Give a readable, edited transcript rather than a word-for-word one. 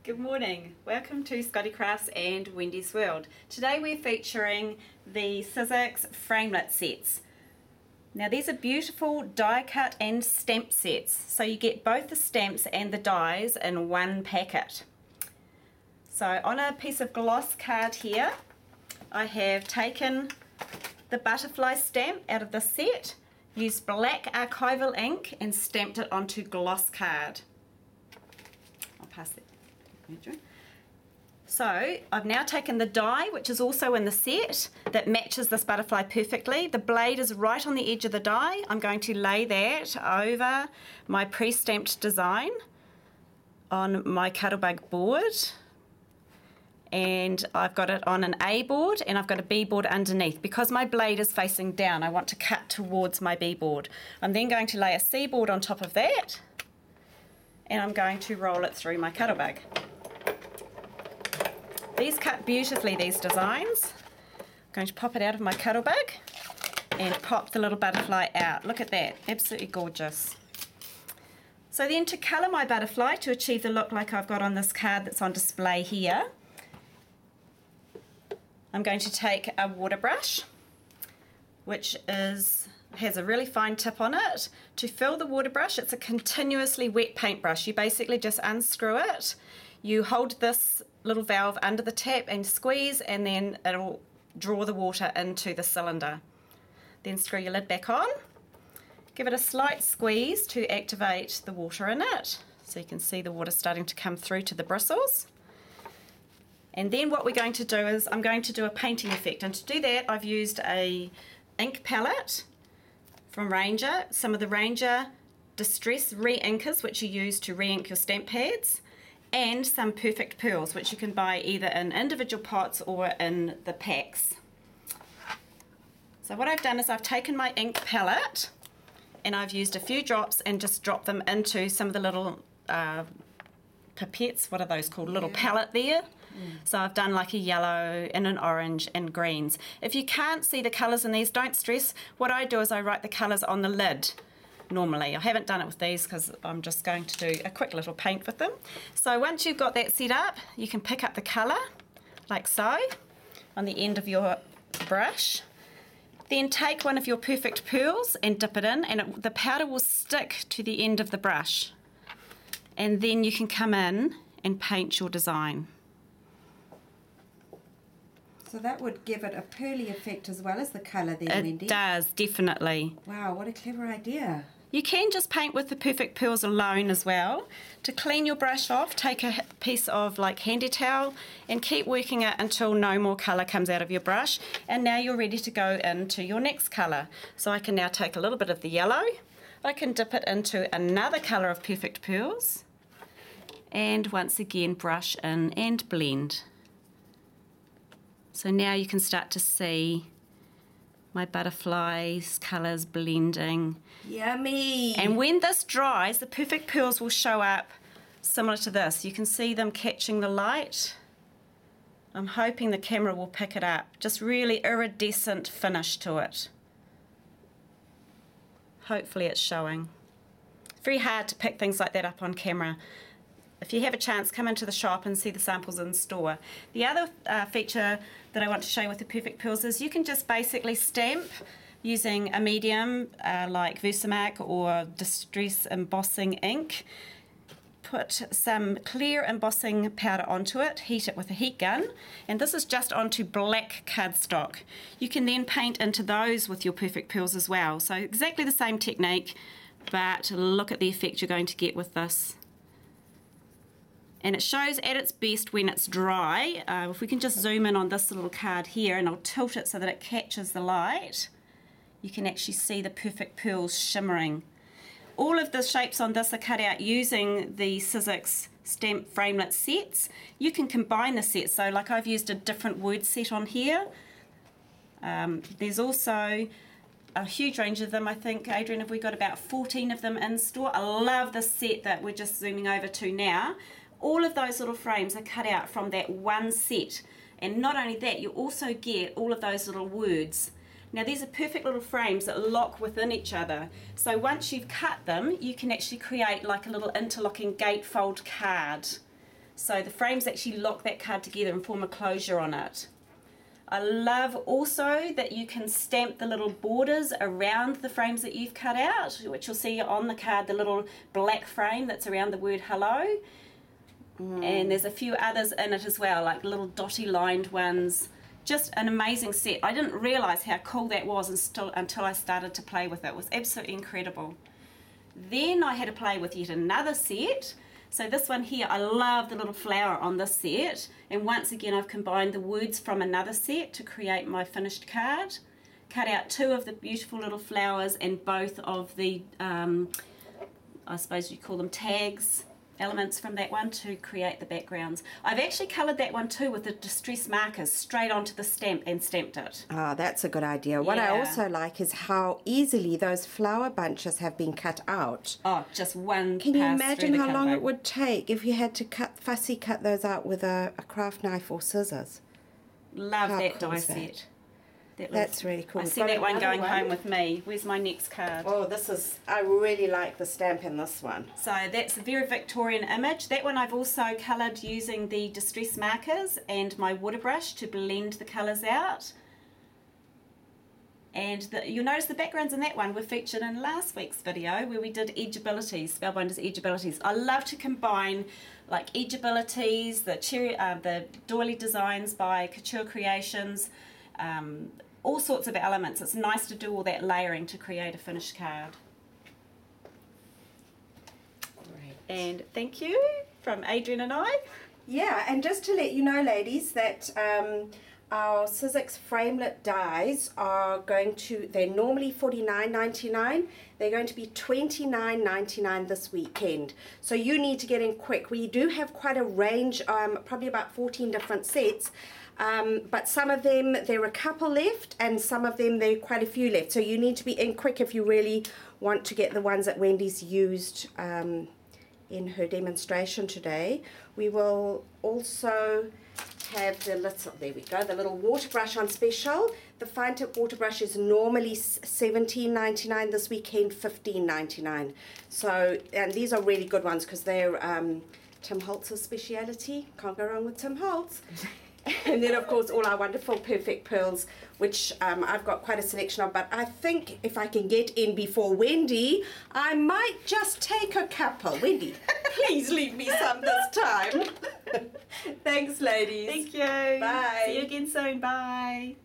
Good morning, welcome to Scottie Crafts and Wendy's World. Today we're featuring the Sizzix Framelit sets. Now these are beautiful die cut and stamp sets, so you get both the stamps and the dies in one packet. So on a piece of gloss card here, I have taken the butterfly stamp out of the set, used black archival ink and stamped it onto gloss card. I'll pass it. So I've now taken the die, which is also in the set, that matches this butterfly perfectly. The blade is right on the edge of the die. I'm going to lay that over my pre-stamped design on my Cuttlebug board. And I've got it on an A board and I've got a B board underneath. Because my blade is facing down, I want to cut towards my B board. I'm then going to lay a C board on top of that and I'm going to roll it through my Cuttlebug. These cut beautifully, these designs. I'm going to pop it out of my Cuttlebug and pop the little butterfly out. Look at that, absolutely gorgeous. So then to colour my butterfly to achieve the look like I've got on this card that's on display here, I'm going to take a water brush, which has a really fine tip on it. To fill the water brush, it's a continuously wet paintbrush. You basically just unscrew it. You hold this little valve under the tap and squeeze, and then it'll draw the water into the cylinder. Then screw your lid back on. Give it a slight squeeze to activate the water in it. So you can see the water starting to come through to the bristles. And then what we're going to do is I'm going to do a painting effect. And to do that, I've used a ink palette from Ranger, some of the Ranger Distress Ink Reinkers, which you use to re-ink your stamp pads, and some perfect pearls, which you can buy either in individual pots or in the packs. So what I've done is I've taken my ink palette and I've used a few drops and just dropped them into some of the little pipettes, what are those called, little palette there. So I've done like a yellow and an orange and greens. If you can't see the colours in these, don't stress. What I do is I write the colours on the lid normally. I haven't done it with these because I'm just going to do a quick little paint with them. So once you've got that set up, you can pick up the colour like so on the end of your brush. Then take one of your perfect pearls and dip it in, and the powder will stick to the end of the brush. And then you can come in and paint your design. So that would give it a pearly effect as well as the colour there, Wendy. It does, definitely. Wow, what a clever idea. You can just paint with the perfect pearls alone as well. To clean your brush off, take a piece of like handy towel and keep working it until no more colour comes out of your brush. And now you're ready to go into your next colour. So I can now take a little bit of the yellow. I can dip it into another colour of perfect pearls. And once again brush in and blend. So now you can start to see my butterflies, colours blending. Yummy! And when this dries, the perfect pearls will show up similar to this. You can see them catching the light. I'm hoping the camera will pick it up. Just really iridescent finish to it. Hopefully it's showing. It's very hard to pick things like that up on camera. If you have a chance, come into the shop and see the samples in store. The other feature that I want to show you with the perfect pearls is you can just basically stamp using a medium like Versamark or Distress Embossing ink. Put some clear embossing powder onto it, heat it with a heat gun, and this is just onto black cardstock. You can then paint into those with your perfect pearls as well. So exactly the same technique, but look at the effect you're going to get with this. And it shows at its best when it's dry. If we can just zoom in on this little card here, and I'll tilt it so that it catches the light, you can actually see the perfect pearls shimmering. All of the shapes on this are cut out using the Sizzix Stamp Framelit sets. You can combine the sets, so like I've used a different word set on here. There's also a huge range of them. I think, Adrian, have we got about 14 of them in store? I love the set that we're just zooming over to now. All of those little frames are cut out from that one set. And not only that, you also get all of those little words. Now these are perfect little frames that lock within each other. So once you've cut them, you can actually create like a little interlocking gatefold card. So the frames actually lock that card together and form a closure on it. I love also that you can stamp the little borders around the frames that you've cut out, which you'll see on the card, the little black frame that's around the word hello. And there's a few others in it as well, like little dotty lined ones. Just an amazing set. I didn't realise how cool that was until I started to play with it. It was absolutely incredible. Then I had to play with yet another set. So this one here, I love the little flower on this set. And once again, I've combined the words from another set to create my finished card. Cut out 2 of the beautiful little flowers and both of the, I suppose you call them tags, elements from that one to create the backgrounds. I've actually coloured that one too with the distress markers straight onto the stamp and stamped it. Oh, that's a good idea. What I also like is how easily those flower bunches have been cut out. Oh, just one Can you pass imagine through the how long colour it would take if you had to fussy cut those out with a craft knife or scissors? Love How that cool die is that? set. That's really cool. I We've see got that one another going home with me. Where's my next card? Oh, I really like the stamp in this one. So that's a very Victorian image. That one I've also coloured using the distress markers and my water brush to blend the colours out. And you'll notice the backgrounds in that one were featured in last week's video where we did edgeabilities, Spellbinder's edgeabilities. I love to combine like edgeabilities, the doily designs by Couture Creations, all sorts of elements. It's nice to do all that layering to create a finished card. Great. And thank you from Adrian and I. Yeah, and just to let you know, ladies, that our Sizzix Framelit dies are they're normally $49.99. They're going to be $29.99 this weekend. So you need to get in quick. We do have quite a range, probably about 14 different sets. But some of them, there are a couple left, and some of them, there are quite a few left. So you need to be in quick if you really want to get the ones that Wendy's used in her demonstration today. We will also have the little water brush on special. The fine tip water brush is normally $17.99 this weekend, $15.99. So, and these are really good ones because they're Tim Holtz's speciality. Can't go wrong with Tim Holtz. And then, of course, all our wonderful perfect pearls, which I've got quite a selection of. But I think if I can get in before Wendy, I might just take a couple. Wendy, please leave me some this time. Thanks, ladies. Thank you. Bye. See you again soon. Bye.